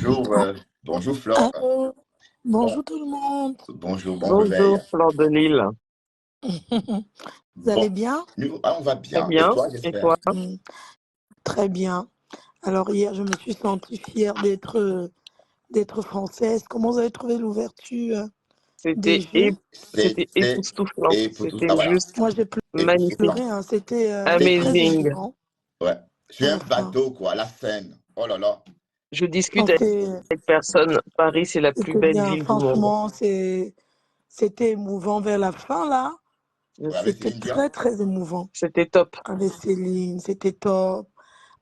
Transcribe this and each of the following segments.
Bonjour, bonjour Flore. Allô, Bon, bonjour tout le monde. bonjour, bon réveil. Bonjour, Fleur de Lille. Vous allez Bon, bien? on va Très bien. Et bien. toi, Et j'espère? toi? Mm, Très bien. Alors hier, je me suis sentie fière d'être française. Comment vous avez trouvé l'ouverture des C'était Jeux? c'était C'est, époustouflant. et pour tout C'était ça, voilà. juste Moi, j'ai Et pour tout magnifique. pleuré, ça, hein. C'était c'est très épique. Amazing. émouvant Ouais. à Sur un la fin. bateau, quoi, la Seine. Oh là là. Je discute C'était avec personne. Paris, c'est la plus c'était belle bien. ville du monde. Franchement, c'était émouvant vers la fin, là. Ouais, avec C'était Céline Dion. très, très émouvant. C'était top. Avec Céline, c'était top.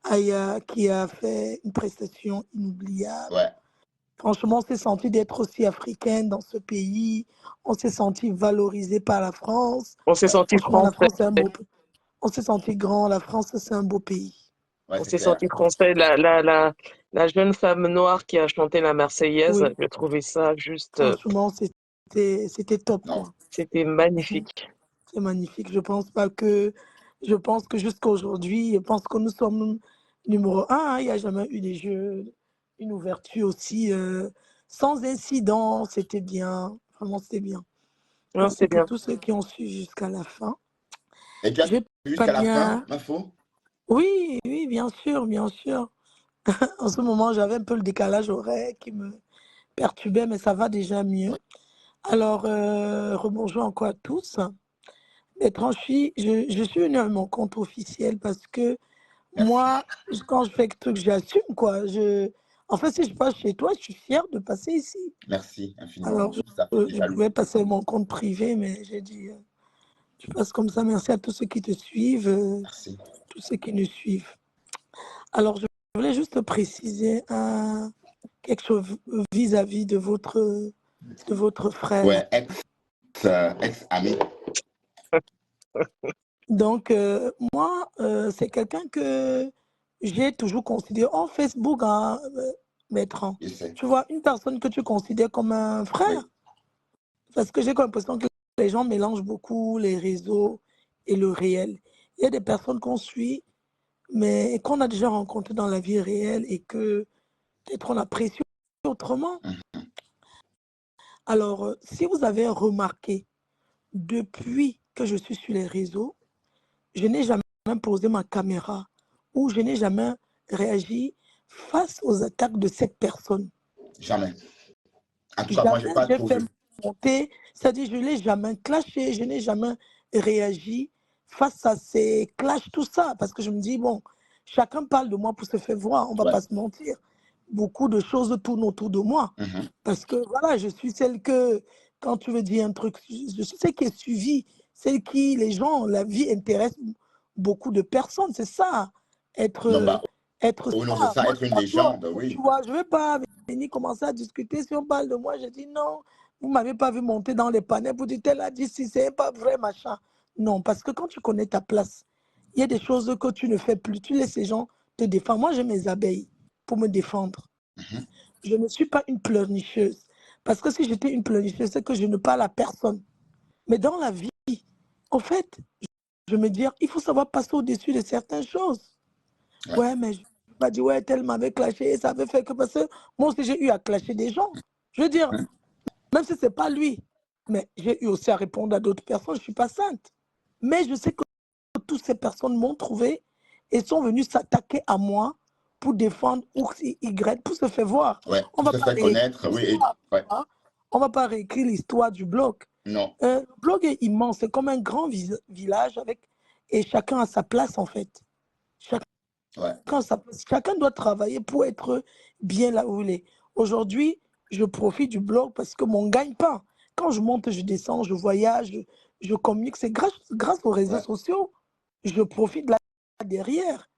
Aya qui a fait une prestation inoubliable. Ouais, Franchement, on s'est senti d'être aussi africaine dans ce pays. On s'est senti valorisé par la France. On s'est ouais, senti Franchement, la français. France, c'est un beau pays. On s'est senti grand. La France, c'est un beau pays. ouais, On c'est s'est clair. senti français. La jeune femme noire qui a chanté la Marseillaise, Oui, j'ai trouvé ça juste, franchement, c'était top, Non. quoi. c'était Franchement, magnifique. c'est magnifique. Je pense que jusqu'à aujourd'hui, je pense que nous sommes numéro un, hein. Il n'y a jamais eu des jeux, une ouverture aussi sans incident. C'était bien. Vraiment, c'était bien. Non, Merci c'était pour bien. tous ceux qui ont suivi jusqu'à la fin. Et tu as Je vais suivi pas jusqu'à la fin, bien. l'info? Oui, oui, bien sûr, bien sûr. En ce moment, j'avais un peu le décalage horaire qui me perturbait, mais ça va déjà mieux. Alors, rebonjour encore à tous. Mais franchement, je suis venue à mon compte officiel parce que Merci. moi, quand je fais quelque truc, j'assume, quoi. En fait, si je passe chez toi, je suis fière de passer ici. Merci infiniment. Alors, Ça fait je jaloux. pouvais passer mon compte privé, mais j'ai dit, je passe comme ça. Merci à tous ceux qui te suivent, Merci. tous ceux qui nous suivent. Alors, je voulais juste préciser quelque chose vis-à-vis de votre frère. Ouais, ex-ami. Donc, moi, c'est quelqu'un que j'ai toujours considéré en Facebook, hein, Bertrand. Je sais. Tu vois, une personne que tu considères comme un frère. Oui. Parce que j'ai comme l'impression que les gens mélangent beaucoup les réseaux et le réel. Il y a des personnes qu'on suit, mais qu'on a déjà rencontrées dans la vie réelle et que peut-être on apprécie autrement. Mhm. Alors, si vous avez remarqué, depuis que je suis sur les réseaux, je n'ai jamais posé ma caméra ou je n'ai jamais réagi face aux attaques de cette personne. Jamais. En tout cas, moi, je n'ai Jamais pas j'ai fait trouvé. monter, c'est-à-dire je ne l'ai jamais clashé, je n'ai jamais réagi face à ces clashs, tout ça, parce que je me dis, bon, chacun parle de moi pour se faire voir, on ne va Ouais. pas se mentir. Beaucoup de choses tournent autour de moi, Mhm. parce que voilà, je suis celle que, quand tu veux dire un truc, je suis celle qui est suivie, celle qui, les gens, la vie intéresse beaucoup de personnes, c'est ça, Non, être, bah, être oh non, c'est ça. ça, Moi, être je une m'assois, légende, tu oui. vois, je ne vais pas venir commencer à discuter. Si on parle de moi, je dis non, vous ne m'avez pas vu monter dans les panels pour dire tel a dit si c'est pas vrai, machin. Non, parce que quand tu connais ta place, il y a des choses que tu ne fais plus. Tu laisses les gens te défendre. Moi, j'ai mes abeilles pour me défendre. Mhm. Je ne suis pas une pleurnicheuse. Parce que si j'étais une pleurnicheuse, c'est que je ne parle à personne. Mais dans la vie, en fait, je me dis, il faut savoir passer au-dessus de certaines choses. Ouais. Ouais, mais je ne pas dire, ouais, tel m'avait clashé, ça avait fait que parce que moi aussi, j'ai eu à clasher des gens. Je veux dire, Mhm. même si ce n'est pas lui, mais j'ai eu aussi à répondre à d'autres personnes, je ne suis pas sainte. Mais je sais que toutes ces personnes m'ont trouvé et sont venues s'attaquer à moi pour défendre X, Y, pour se faire voir. Ouais. On Pour ne va se pas faire réécrire connaître, oui. l'histoire. Ouais. Hein. On va pas réécrire l'histoire du blog. Non. Le blog est immense, c'est comme un grand village avec, et chacun a sa place en fait. Chacun, Ouais. chacun doit travailler pour être bien là où il est. Aujourd'hui, je profite du blog parce que mon gagne-pain, quand je monte, je descends, je voyage, je communique, c'est grâce aux réseaux Ouais. sociaux. Je profite là derrière.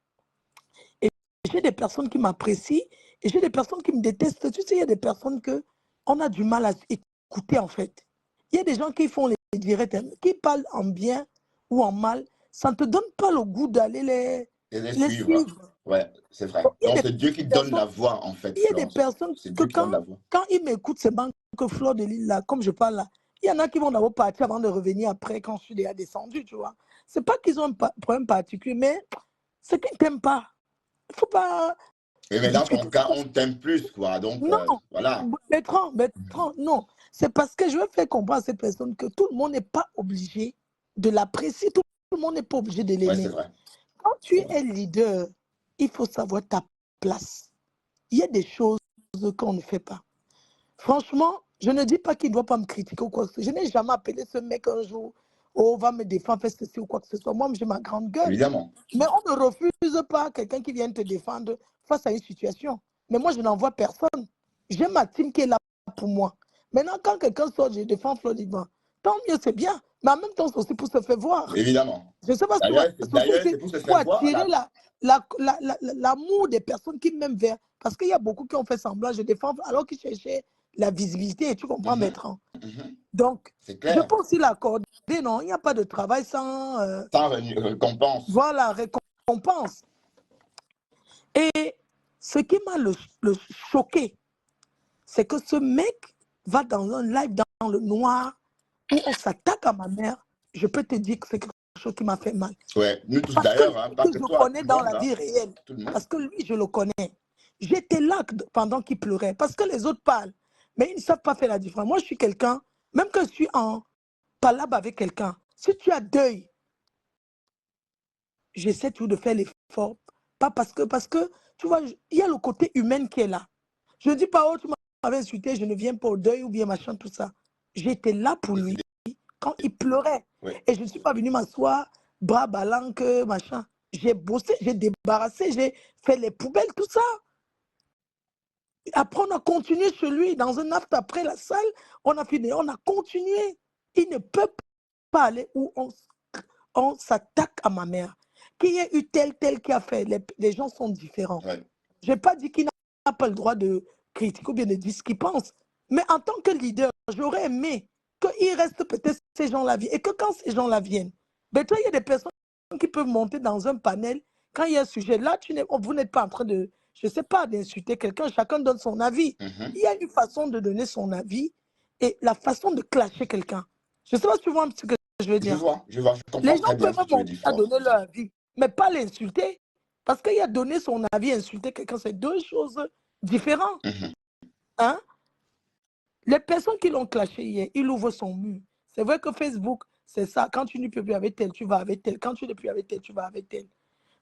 Et j'ai des personnes qui m'apprécient et j'ai des personnes qui me détestent. Tu sais, il y a des personnes que on a du mal à écouter en fait. Il y a des gens qui font les directs, hein, qui parlent en bien ou en mal. Ça ne te donne pas le goût d'aller Et les les suivre. suivre. Ouais, c'est vrai. Donc, Donc, c'est Dieu qui donne la personnes, voix, en fait, il y a des Florence. personnes C'est que Dieu qui donne la voix. quand ils m'écoutent, ces banques que Fleur de Lille, là, comme je parle là, il y en a qui vont d'abord partir avant de revenir après quand je suis déjà descendu, tu vois. C'est pas qu'ils ont un problème particulier, mais c'est qu'ils ne t'aiment pas. Il faut pas. mais dans discuter. ton cas, on t'aime plus, quoi. Donc, Non, voilà. Bertrand, non. C'est parce que je veux faire comprendre à ces personnes que tout le monde n'est pas obligé de l'apprécier, tout le monde n'est pas obligé de Ouais, c'est l'aimer. vrai. Quand tu C'est vrai. es leader, il faut savoir ta place. Il y a des choses qu'on ne fait pas. Franchement, je ne dis pas qu'il ne doit pas me critiquer ou quoi que ce soit. Je n'ai jamais appelé ce mec un jour, oh, va me défendre, fais ceci ou quoi que ce soit. Moi, j'ai ma grande gueule. Évidemment. Mais on ne refuse pas quelqu'un qui vient te défendre face à une situation. Mais moi, je n'envoie personne. J'ai ma team qui est là pour moi. Maintenant, quand quelqu'un sort, je défends Floriban. Tant mieux, c'est bien. Mais en même temps, c'est aussi pour se faire voir. Évidemment. Je ne sais pas si tu vois. D'ailleurs, c'est pour se Pour faire voir. attirer l'amour des personnes qui m'aiment vers. Parce qu'il y a beaucoup qui ont fait semblant, je défends, alors qu'ils cherchaient la visibilité. Tu comprends, Bertrand? Donc, C'est je clair. peux aussi l'accorder. Non, il n'y a pas de travail sans. Sans récompense. Voilà, récompense. Et ce qui m'a le choqué, c'est que ce mec va dans un live dans le noir où on s'attaque à ma mère. Je peux te dire que c'est quelque chose qui m'a fait mal. Ouais, nous tous Parce que d'ailleurs, hein, lui pas que que je toi, connais tout le dans monde, la hein, vie réelle, tout le monde. parce que lui, je le connais. J'étais là pendant qu'il pleurait, parce que les autres parlent, mais ils ne savent pas faire la différence. Moi, je suis quelqu'un, même que je suis en palabre avec quelqu'un, si tu as deuil, j'essaie toujours de faire l'effort. Pas parce que, tu vois, il y a le côté humain qui est là. Je ne dis pas, oh, tu m'avais insulté, je ne viens pas au deuil ou bien machin, tout ça. J'étais là pour lui quand il pleurait. Ouais. Et je ne suis pas venu m'asseoir, bras ballants, que machin. J'ai bossé, j'ai débarrassé, j'ai fait les poubelles, tout ça. Après, on a continué chez lui, dans un after après la salle, on a fini, on a continué. Il ne peut pas aller où on s'attaque à ma mère. Qu'il y ait eu tel qui a fait, les gens sont différents. Ouais. Je n'ai pas dit qu'il n'a pas le droit de critiquer ou bien de dire ce qu'il pense. Mais en tant que leader, j'aurais aimé qu'il reste peut-être ces gens-là et que quand ces gens-là viennent, ben toi, il y a des personnes qui peuvent monter dans un panel quand il y a un sujet. Là, vous n'êtes pas en train de, je ne sais pas, d'insulter quelqu'un. Chacun donne son avis. Il y a une façon de donner son avis et la façon de clasher quelqu'un. Je ne sais pas si tu vois ce que je veux dire. Je vois, je comprends Les très gens bien peuvent ce que tu veux monter dire, à Fort. donner leur avis, mais pas l'insulter. Parce qu'il a donné son avis, insulter quelqu'un, c'est deux choses différentes. Hein? Les personnes qui l'ont clashé hier, il ouvre son mur. C'est vrai que Facebook, c'est ça. Quand tu ne peux plus avec tel, tu vas avec tel. Quand tu n'es plus avec tel, tu vas avec tel.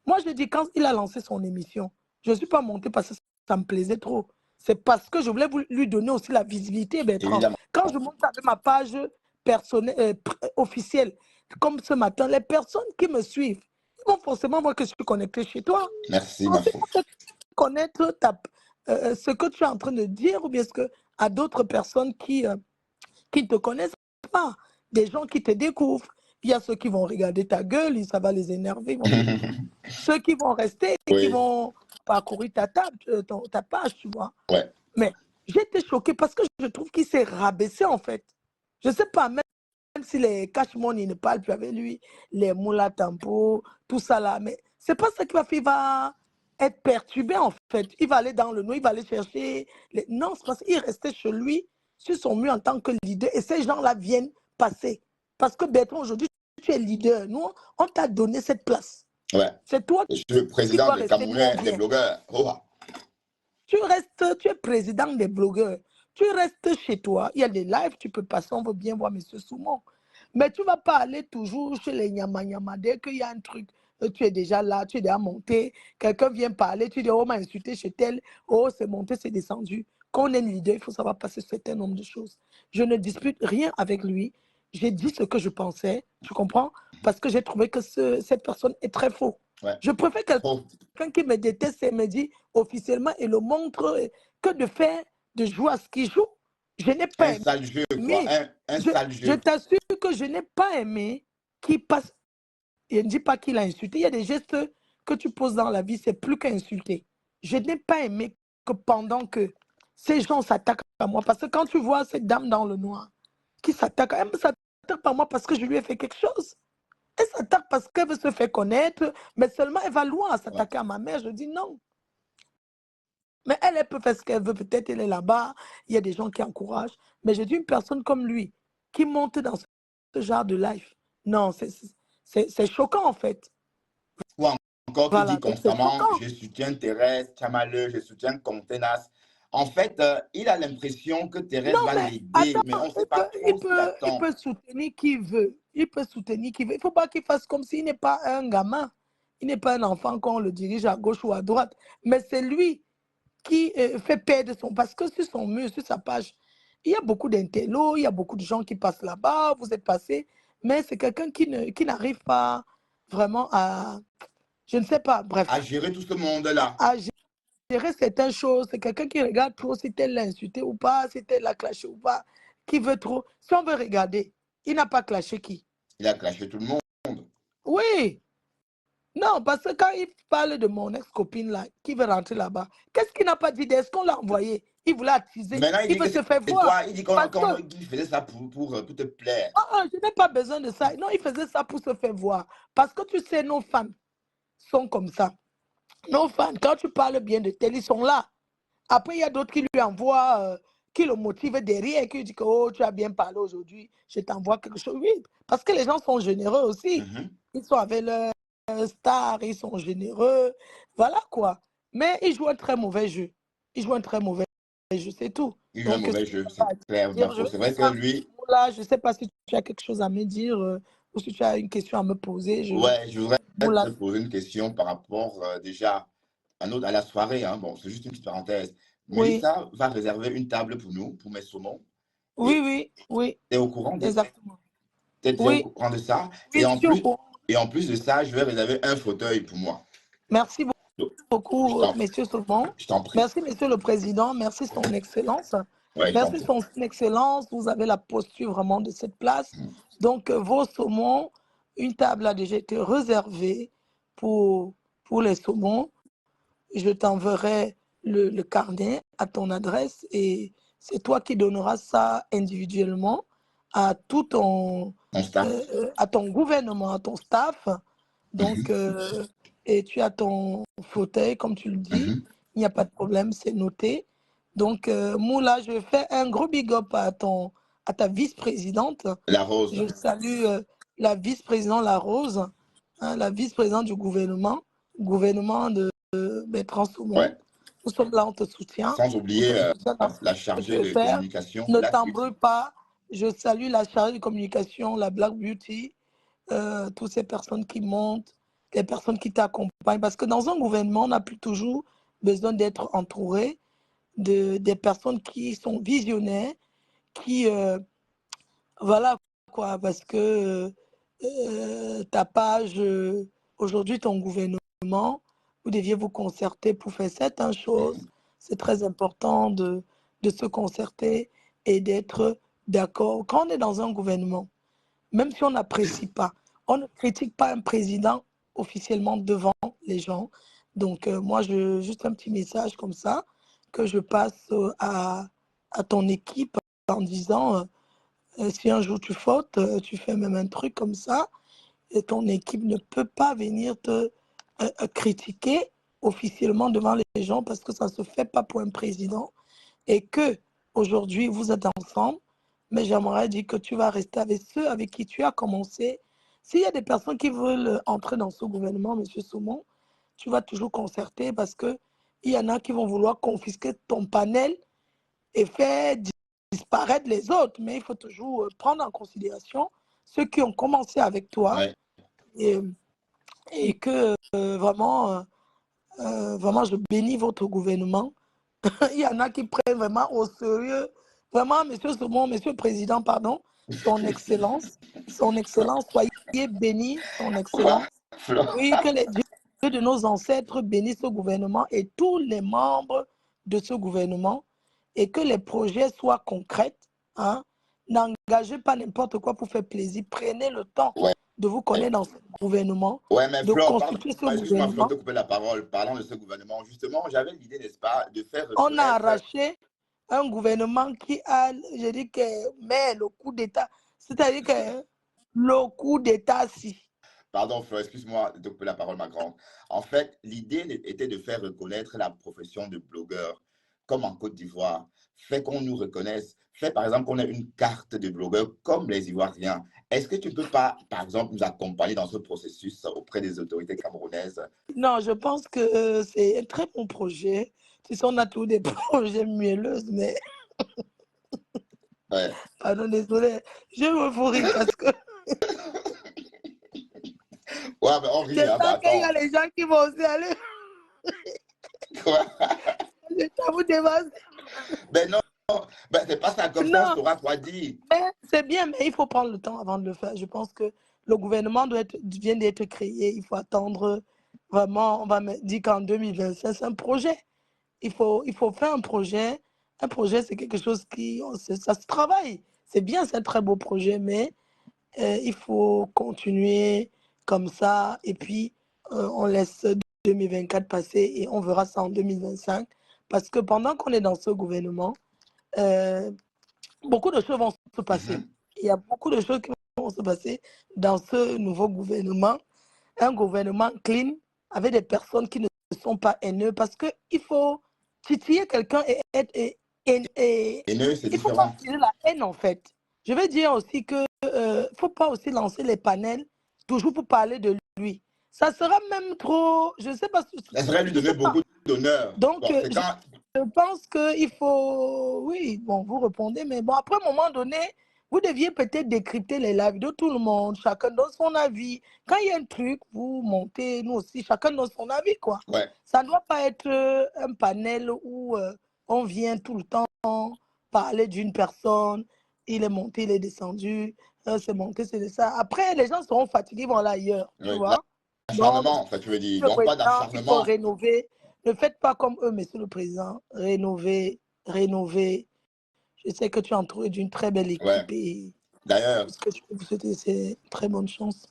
Moi, je dis, quand il a lancé son émission, je ne suis pas montée parce que ça me plaisait trop. C'est parce que je voulais lui donner aussi la visibilité, Bertrand. Évidemment. Quand je monte avec ma page personnelle, officielle, comme ce matin, les personnes qui me suivent, ils vont forcément voir que je suis connecté chez toi. Merci, Donc, ma c'est fille. pour connaître ce que tu es en train de dire ou bien ce que à d'autres personnes qui ne te connaissent pas, des gens qui te découvrent. Il y a ceux qui vont regarder ta gueule, ça va les énerver. Ceux qui vont rester et qui Oui. vont parcourir ta page, tu vois. Ouais. Mais j'étais choquée parce que je trouve qu'il s'est rabaissé en fait. Je ne sais pas, même si les cash money ne parlent plus avec lui, les moula tampo, tout ça là, mais c'est pas ça qui va faire. Il va être perturbé en fait. Il va aller dans le noir, il va aller chercher. Non, c'est parce qu'il restait chez lui, sur son mur en tant que leader, et ces gens-là viennent passer. Parce que Bertrand, aujourd'hui, tu es leader. Nous, on t'a donné cette place. Ouais. C'est toi Je suis le qui président dois des rester, nous on Camerounais, des vient. blogueurs. Oh. Tu es président des blogueurs. Tu restes chez toi. Il y a des lives, tu peux passer, on veut bien voir M. Soumon. Mais tu ne vas pas aller toujours chez les Nyama. Dès qu'il y a un truc, tu es déjà là, tu es déjà monté. Quelqu'un vient parler, tu dis, oh, m'a insulté chez tel. Oh, c'est monté, c'est descendu. Quand on est leader, il faut savoir passer un certain nombre de choses. Je ne dispute rien avec lui. J'ai dit ce que je pensais, tu comprends? Parce que j'ai trouvé que cette personne est très faux. Ouais. Je préfère quelqu'un qui me déteste et me dit officiellement et le montre que de jouer à ce qu'il joue. Je n'ai pas Un sale jeu, quoi. aimé. Un sale Je jeu. t'assure que je n'ai pas aimé qu'il passe. Je ne dis pas qu'il a insulté. Il y a des gestes que tu poses dans la vie, c'est plus qu'insulter. Je n'ai pas aimé que pendant que ces gens s'attaquent à moi, parce que quand tu vois cette dame dans le noir qui s'attaque, elle ne s'attaque pas à moi parce que je lui ai fait quelque chose. Elle s'attaque parce qu'elle veut se faire connaître, mais seulement elle va loin à s'attaquer à ma mère. Je dis non. Mais elle peut faire ce qu'elle veut. Peut-être elle est là-bas, il y a des gens qui encouragent. Mais je dis une personne comme lui qui monte dans ce genre de life. Non, c'est choquant en fait. Ou encore qui dit Voilà, donc c'est constamment, choquant. je soutiens Thérèse Tchamaleu, je soutiens Contenas. En fait, il a l'impression que Thérèse Non, va mais l'aider, mais attends, on ne sait pas trop ce qu'il il attend. peut soutenir qui veut. Il peut soutenir qui veut. Il ne faut pas qu'il fasse comme s'il n'est pas un gamin. Il n'est pas un enfant qu'on le dirige à gauche ou à droite. Mais c'est lui qui fait perdre son... Parce que sur son mur, sur sa page, il y a beaucoup d'intellos, il y a beaucoup de gens qui passent là-bas, vous êtes passés. Mais c'est quelqu'un qui n'arrive pas vraiment à... Je ne sais pas, À bref, gérer tout ce monde-là. à gérer certaines choses. C'est quelqu'un qui regarde trop si tel l'a insulté ou pas, si tel l'a clashé ou pas, qui veut trop. Si on veut regarder, il n'a pas clashé qui? Il a clashé tout le monde. Oui, non, parce que quand il parle de mon ex-copine là, qui veut rentrer là-bas, qu'est-ce qu'il n'a pas dit? Est-ce qu'on l'a envoyé? Il voulait attiser, Maintenant, il il dit que veut se faire c'est voir. toi, il dit Parce que, qu'il faisait ça pour te plaire. je n'ai pas besoin de ça. Non, il faisait ça pour se faire voir. Parce que tu sais, nos fans sont comme ça. Nos fans, quand tu parles bien de tel, ils sont là. Après, il y a d'autres qui lui envoient, qui le motivent derrière, qui lui disent que oh, tu as bien parlé aujourd'hui, je t'envoie quelque chose. Oui, parce que les gens sont généreux aussi. Mhm. Ils sont avec leur star, ils sont généreux. Voilà quoi. Mais ils jouent un très mauvais jeu. Ils jouent un très mauvais jeu, c'est tout. Il joue un Donc, qu'est-ce mauvais que tu jeu, as c'est à clair, dire? Je Bafo. vais C'est dire vrai que ça. lui, Là, je ne sais pas si tu as quelque chose à me dire ou si tu as une question à me poser. ouais, je voudrais Moula, te poser une question par rapport déjà à la soirée. Hein. Bon, c'est juste une petite parenthèse. oui, Mélissa va réserver une table pour nous, pour mes saumons. oui, Et oui, oui, tu es au courant exactement. t'es au Oui, courant de ça. oui, je suis au courant. Et en plus de ça, je vais réserver un fauteuil pour moi. Merci Donc, je beaucoup, t'en Monsieur Saumon. je t'en prie. Merci, Monsieur le Président. Merci, Son Excellence. Ouais, je t'en Merci, prie. Son Excellence. Vous avez la posture vraiment de cette place. Donc, vos saumons, une table a déjà été réservée pour, pour les saumons. Je t'enverrai le carnet à ton adresse et c'est toi qui donneras ça individuellement à tout Mon staff. à ton gouvernement, à ton staff. Donc, Mhm, et tu as ton fauteuil, comme tu le dis, mhm. il n'y a pas de problème, c'est noté. Donc, Moula, je fais un gros big up à ta vice-présidente. La rose. Je salue la vice-présidente La Rose, hein, la vice-présidente du gouvernement de Bertrand Soumon. Ouais. Nous sommes là, Sans on te oublier soutient dans ce la que tu chargée veux de faire. communication, Ne Black Beauty. t'embrouille pas. Je salue la chargée de communication, la Black Beauty, toutes ces personnes qui montent, les personnes qui t'accompagnent. Parce que dans un gouvernement, on n'a plus toujours besoin d'être entouré des personnes qui sont visionnaires, qui, voilà quoi, parce que ta page, aujourd'hui, ton gouvernement, vous deviez vous concerter pour faire certaines choses. C'est très important de se concerter et d'être d'accord. Quand on est dans un gouvernement, même si on n'apprécie pas, on ne critique pas un président officiellement devant les gens. Donc, moi, juste un petit message comme ça que je passe à ton équipe en disant, si un jour tu fautes, tu fais même un truc comme ça, et ton équipe ne peut pas venir te critiquer officiellement devant les gens parce que ça ne se fait pas pour un président et que aujourd'hui vous êtes ensemble, mais j'aimerais dire que tu vas rester avec ceux avec qui tu as commencé. S'il y a des personnes qui veulent entrer dans ce gouvernement, M. Saumon, tu vas toujours concerter parce qu'il y en a qui vont vouloir confisquer ton panel et faire disparaître les autres. Mais il faut toujours prendre en considération ceux qui ont commencé avec toi Ouais. et, et que vraiment, je bénis votre gouvernement. Il y en a qui prennent vraiment au sérieux. Vraiment, Monsieur Saumon, Monsieur le Président, pardon, Son Excellence, soyez béni, Son Excellence. Oui, que les dieux de nos ancêtres bénissent ce gouvernement et tous les membres de ce gouvernement et que les projets soient concrets. Hein. N'engagez pas n'importe quoi pour faire plaisir. Prenez le temps Ouais. de vous connaître dans ce gouvernement, Ouais, mais de Flo, pardon, constituer ce excuse-moi, Flo, de gouvernement. te couper la parole. Parlant de ce gouvernement, justement, j'avais l'idée, n'est-ce pas, de faire On a reconnaître. arraché un gouvernement qui a, je dis que, mais le coup d'État, c'est-à-dire que le coup d'État, si. Pardon, Flo, excuse-moi de te couper la parole, ma grande. En fait, l'idée était de faire reconnaître la profession de blogueur. comme en Côte d'Ivoire, fait qu'on nous reconnaisse, fait par exemple qu'on ait une carte de blogueur comme les Ivoiriens. Est-ce que tu ne peux pas, par exemple, nous accompagner dans ce processus auprès des autorités camerounaises? Non, je pense que c'est un très bon projet. Tu sais, on a tous des projets mielleux, mais Ouais. pardon, désolé, je me fous rire parce que Ouais, mais on je rit, hein, mais sens qu'il y a attends. les gens qui vont aussi aller. Quoi? Je t'avoue, dévaste. Ben non, ben c'est pas ça, comme ça on Non, saura quoi dire. mais c'est bien, mais il faut prendre le temps avant de le faire. Je pense que le gouvernement vient d'être créé. Il faut attendre vraiment, on va me dire qu'en 2025, c'est un projet. Il faut faire un projet. Un projet, c'est quelque chose ça se travaille. C'est bien, c'est un très beau projet, mais il faut continuer comme ça. Et puis, on laisse 2024 passer et on verra ça en 2025. Parce que pendant qu'on est dans ce gouvernement, euh, beaucoup de choses vont se passer. Mhm. Il y a beaucoup de choses qui vont se passer dans ce nouveau gouvernement. Un gouvernement clean avec des personnes qui ne sont pas haineux parce qu'il faut titiller quelqu'un et Haineux, c'est il ne faut pas différent. utiliser la haine en fait. Je vais dire aussi que faut pas aussi lancer les panels toujours pour parler de lui. Ça sera même trop, je sais pas, Ça serait lui je donner sais pas. beaucoup d'honneur. Donc, Bon, c'est quand. je pense qu'il faut, oui, bon, vous répondez, mais bon, après un moment donné, vous deviez peut-être décrypter les lives de tout le monde, chacun donne son avis. Quand il y a un truc, vous montez, nous aussi, chacun donne son avis, quoi. Ouais. Ça ne doit pas être un panel où on vient tout le temps parler d'une personne, il est monté, il est descendu, c'est monté, c'est ça. Après, les gens seront fatigués, ils vont aller ailleurs, tu Oui. vois. Donc, L'acharnement, en fait, tu veux dire. le Donc, pas président, il faut d'acharnement. rénover. Ne faites pas comme eux, monsieur le président. Rénover, rénover. Je sais que tu es entouré d'une très belle Ouais. équipe et D'ailleurs, tout ce que je peux vous souhaiter, c'est très bonne chance.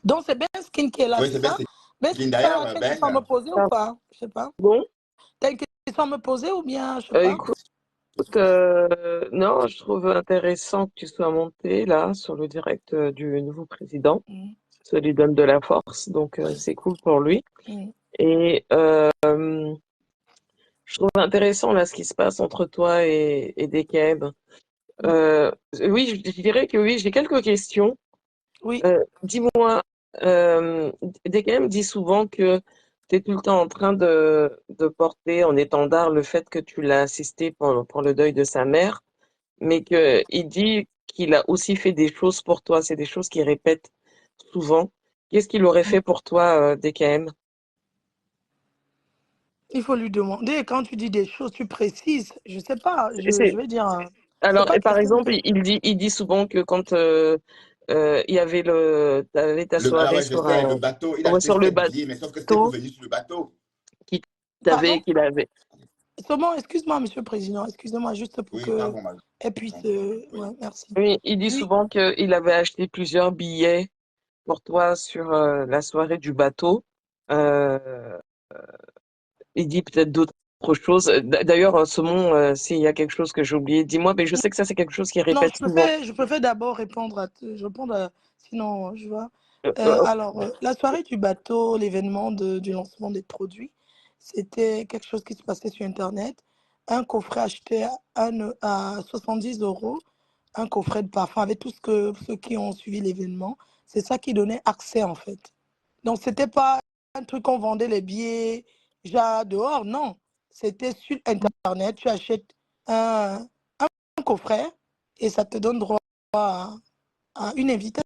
Donc, c'est Ben Skin qui est là, oui, c'est c'est bien. ça? Ben Skin, tu as D'ailleurs, une question à me Ben, poser ou pas? Je sais pas. Bon, Tu as une question à me poser ou bien, je sais pas? écoute, non, je trouve intéressant que tu sois monté là sur le direct du nouveau président. Mm, Ça lui donne de la force, donc c'est cool pour lui. mm. Et je trouve intéressant là ce qui se passe entre toi et DKM. Oui, je dirais que oui, j'ai quelques questions. Oui. Dis-moi, DKM dit souvent que tu es tout le temps en train de porter en étendard le fait que tu l'as assisté pour le deuil de sa mère, mais qu'il dit qu'il a aussi fait des choses pour toi. C'est des choses qu'il répète souvent. Qu'est-ce qu'il aurait fait pour toi, DKM? Il faut lui demander. Quand tu dis des choses, tu précises. Je sais pas. Je C'est, vais dire. Je sais alors, pas et par qu'est-ce que vous. exemple, il dit souvent que quand il y avait t'avais ta alors, soirée ouais, je sais, le bateau, il a acheté sur le 7 billets, mais sauf que c'était pour bateau, venir sur le bateau. qu'il Pardon? qu'il avait. Seulement, excuse-moi, Monsieur le Président, excusez-moi juste pour Oui, que pardon, elle puisse. oui. Ouais, merci. Oui, il dit Oui, souvent qu'il avait acheté plusieurs billets pour toi sur la soirée du bateau. Euh, il dit peut-être d'autres choses. D'ailleurs, Saumon, s'il y a quelque chose que j'ai oublié, dis-moi, mais je sais que ça, c'est quelque chose qu'il non, répète souvent. je préfère d'abord répondre je réponds sinon, je vois. Euh, euh, Alors, la soirée du bateau, l'événement du lancement des produits, c'était quelque chose qui se passait sur Internet. Un coffret acheté à 70 euros, un coffret de parfum avec tout ceux qui ont suivi l'événement. C'est ça qui donnait accès, en fait. Donc, c'était pas un truc qu'on vendait les billets déjà dehors, non. C'était sur Internet, tu achètes un coffret et ça te donne droit à une invitation.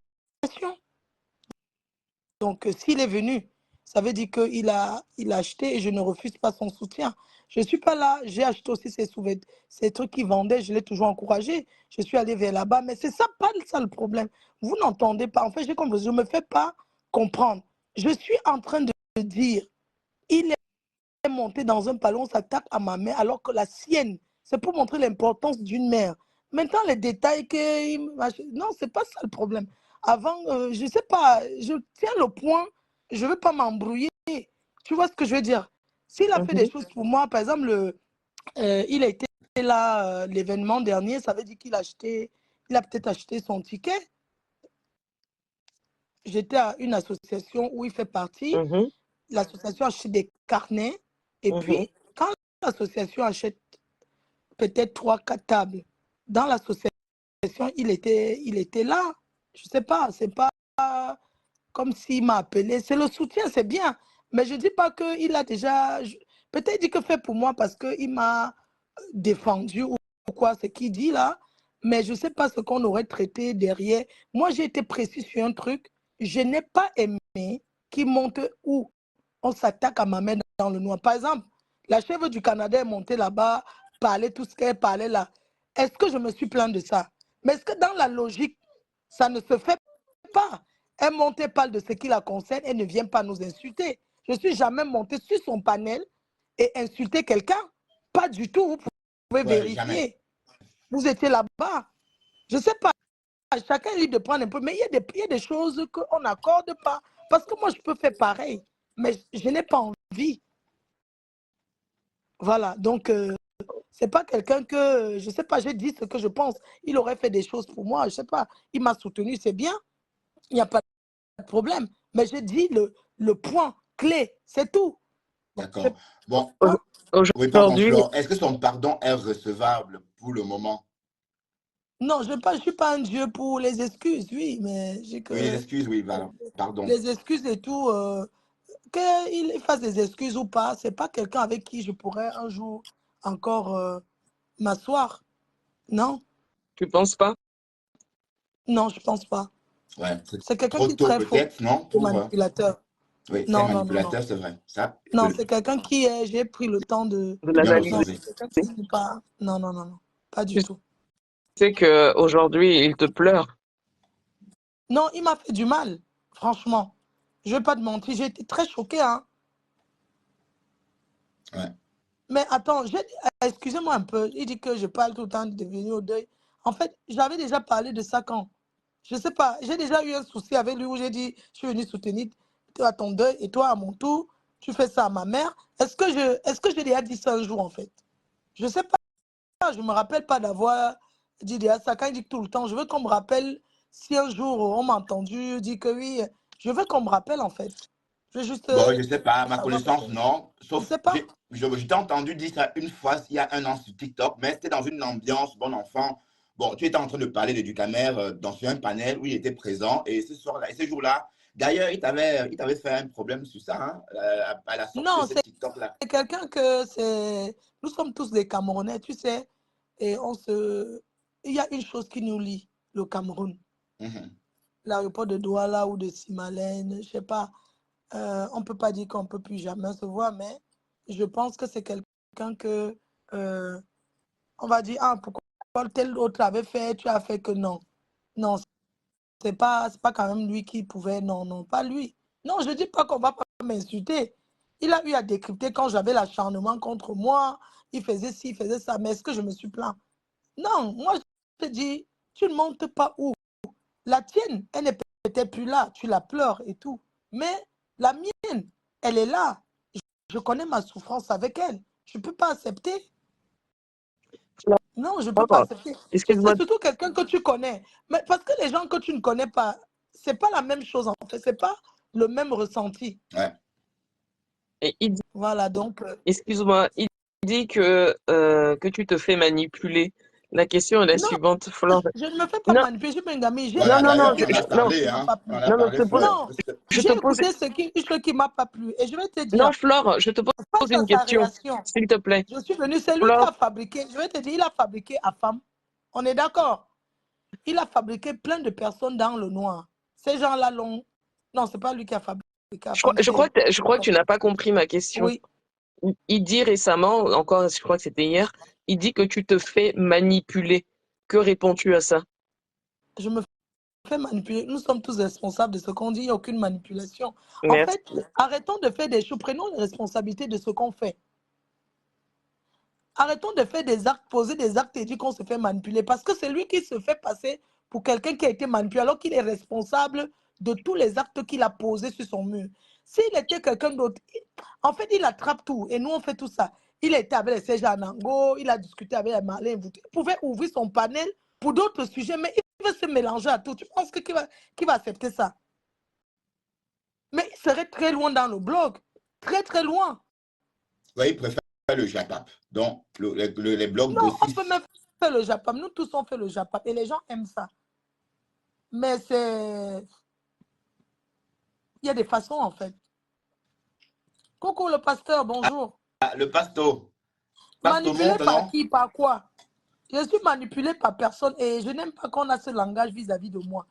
Donc, s'il est venu, ça veut dire il a acheté et je ne refuse pas son soutien. Je ne suis pas là, j'ai acheté aussi ces trucs qu'ils vendaient, je l'ai toujours encouragé. Je suis allée vers là-bas, mais c'est ça, pas ça le problème. Vous n'entendez pas. En fait, j'ai compris, je ne me fais pas comprendre. Je suis en train de dire, il est monté dans un palon, on s'attaque à ma mère, alors que la sienne, c'est pour montrer l'importance d'une mère. Maintenant, les détails non, c'est pas ça le problème. Avant, je sais pas, je tiens le point, je veux pas m'embrouiller. Tu vois ce que je veux dire? S'il a fait des mhm, choses pour moi, par exemple, il a été là l'événement dernier, ça veut dire il a peut-être acheté son ticket. J'étais à une association où il fait partie. mhm, L'association a acheté des carnets. Et puis, mhm, quand l'association achète peut-être 3, 4 tables. Dans l'association, il était là. Je ne sais pas, c'est pas comme s'il m'a appelé. C'est le soutien, c'est bien. Mais je ne dis pas qu'il a déjà... Peut-être il dit que fait pour moi parce qu'il m'a défendu ou quoi, ce qu'il dit là. Mais je ne sais pas ce qu'on aurait traité derrière. Moi, j'ai été précis sur un truc. Je n'ai pas aimé qu'il monte où on s'attaque à ma mère dans le noir. Par exemple, la chèvre du Canada est montée là-bas, parlait tout ce qu'elle parlait là. Est-ce que je me suis plaint de ça? Mais est-ce que dans la logique, ça ne se fait pas? Elle monte et parle de ce qui la concerne et ne vient pas nous insulter. Je ne suis jamais montée sur son panel et insulter quelqu'un. Pas du tout. Vous pouvez Ouais, jamais. vérifier. Vous étiez là-bas. Je ne sais pas. Chacun est libre de prendre un peu. Mais il y a des choses qu'on n'accorde pas. Parce que moi, je peux faire pareil. Mais je n'ai pas envie. Voilà. Donc, c'est pas quelqu'un que, je sais pas, j'ai dit ce que je pense. Il aurait fait des choses pour moi. Je sais pas. Il m'a soutenu, c'est bien. Il n'y a pas de problème. Mais j'ai dit le point clé, c'est tout. D'accord. Bon, Pas- oui, pardon, Aujourd'hui, Flore. Est-ce que son pardon est recevable pour le moment? Non, je ne suis pas un dieu pour les excuses, oui, mais j'ai Oui, les que excuses, oui, voilà. Pardon. les excuses et tout, qu'il fasse des excuses ou pas, c'est pas quelqu'un avec qui je pourrais un jour encore m'asseoir. Non, tu ne penses pas? non, je pense pas. Ouais, c'est C'est quelqu'un trop qui est tôt très faux, peut-être, non? Pour, manipulateur. oui, c'est un Non, non, non, non. manipulateur, c'est vrai. Ça, Non, c'est quelqu'un qui est, j'ai pris le temps de... De c'est bien Non, l'analyser. observé. c'est quelqu'un qui n'est pas... Non, non, non, non, pas du Tu tout. sais qu'aujourd'hui, il te pleure. Non, il m'a fait du mal, franchement. Je ne vais pas te mentir, j'ai été très choquée, hein. Ouais. Mais attends, excusez-moi un peu. Il dit que je parle tout le temps de venir au deuil. En fait, j'avais déjà parlé de ça quand? Je ne sais pas. J'ai déjà eu un souci avec lui où j'ai dit, je suis venu soutenir toi à ton deuil et toi à mon tour, tu fais ça à ma mère. Est-ce que j'ai déjà dit ça un jour en fait? Je ne sais pas. Je ne me rappelle pas d'avoir dit déjà ça. Quand il dit tout le temps, je veux qu'on me rappelle si un jour on m'a entendu dire que oui. Je veux qu'on me rappelle en fait. Je veux juste Bon, je sais pas, à ma savoir parce que connaissance, non. je ne Sauf, sais pas. je t'ai entendu dire ça une fois, il y a un an sur TikTok, mais c'était dans une ambiance bon enfant. Bon, tu étais en train de parler de Ducamer sur un panel où il était présent, et ce soir-là, et ce jour-là, d'ailleurs, il t'avait fait un problème sur ça, hein, à la sortie de Non, cette TikTok-là. c'est quelqu'un que c'est. Nous sommes tous des Camerounais, tu sais. Et il y a une chose qui nous lie, le Cameroun. Mhm. L'aéroport de Douala ou de Simalène, je sais pas. On ne peut pas dire qu'on ne peut plus jamais se voir, mais je pense que c'est quelqu'un que. euh, on va dire, ah, pourquoi tel autre avait fait, tu as fait que non. Non, c'est pas quand même lui qui pouvait. Non, non, pas lui. Non, je ne dis pas qu'on ne va pas m'insulter. Il a eu à décrypter quand j'avais l'acharnement contre moi. Il faisait ci, il faisait ça. Mais est-ce que je me suis plaint? Non, moi, je te dis, tu ne montes pas où? La tienne, elle n'est peut-être plus là. Tu la pleures et tout. Mais la mienne, elle est là. Je connais ma souffrance avec elle. Je ne peux pas accepter. Non, je ne peux pas Flore, accepter. Tu sais, excuse-moi. surtout quelqu'un que tu connais. Mais parce que les gens que tu ne connais pas, ce n'est pas la même chose en fait. Ce n'est pas le même ressenti. Ouais. Et Voilà, donc, excuse-moi, il dit que tu te fais manipuler. La question est la non, suivante, Flore. je ne me fais pas Non, manipuler. Je suis une gamine. J'ai non, Voilà, non, écouté non, d'ailleurs, ce on en a qui parlé, ne m'a hein. pas On plu. en a non, mais parlé, Flore. Non, je j'ai te pose, écouté ce qui ne m'a pas plu. Et je vais te non, dire, Flore, je te pose face à une sa question, réaction, s'il te plaît. je suis venue. C'est lui qui Flore, a fabriqué. Je vais te dire, il a fabriqué à femme. On est d'accord? Il a fabriqué plein de personnes dans le noir. Ces gens-là l'ont. Non, ce n'est pas lui qui a fabriqué à femme. je crois que tu n'as pas compris ma question. Oui, Il dit récemment, encore, je crois que c'était hier, il dit que tu te fais manipuler. Que réponds-tu à ça? je me fais manipuler. Nous sommes tous responsables de ce qu'on dit. Il n'y a aucune manipulation. En Merci. fait, arrêtons de faire des choses. Prenons les responsabilités de ce qu'on fait. Arrêtons de faire des actes, poser des actes et dire qu'on se fait manipuler. Parce que c'est lui qui se fait passer pour quelqu'un qui a été manipulé, alors qu'il est responsable de tous les actes qu'il a posés sur son mur. S'il était quelqu'un d'autre, en fait, il attrape tout. Et nous, on fait tout ça. Il était avec les Serge Anango, il a discuté avec les Marlène. Il pouvait ouvrir son panel pour d'autres sujets, mais il veut se mélanger à tout. Tu penses qui va accepter ça? Mais il serait très loin dans le blog. Très, très loin. Ouais, il préfère le Japap. Donc, les blocs de Non, on 6. peut même faire le Japap. Nous tous, on fait le Japap. Et les gens aiment ça. Mais c'est... Il y a des façons, en fait. Coucou le pasteur, bonjour. Ah, le pasto. Pasto Manipulé monte, par non? qui, par quoi? Je suis manipulé par personne et je n'aime pas qu'on a ce langage vis-à-vis de moi.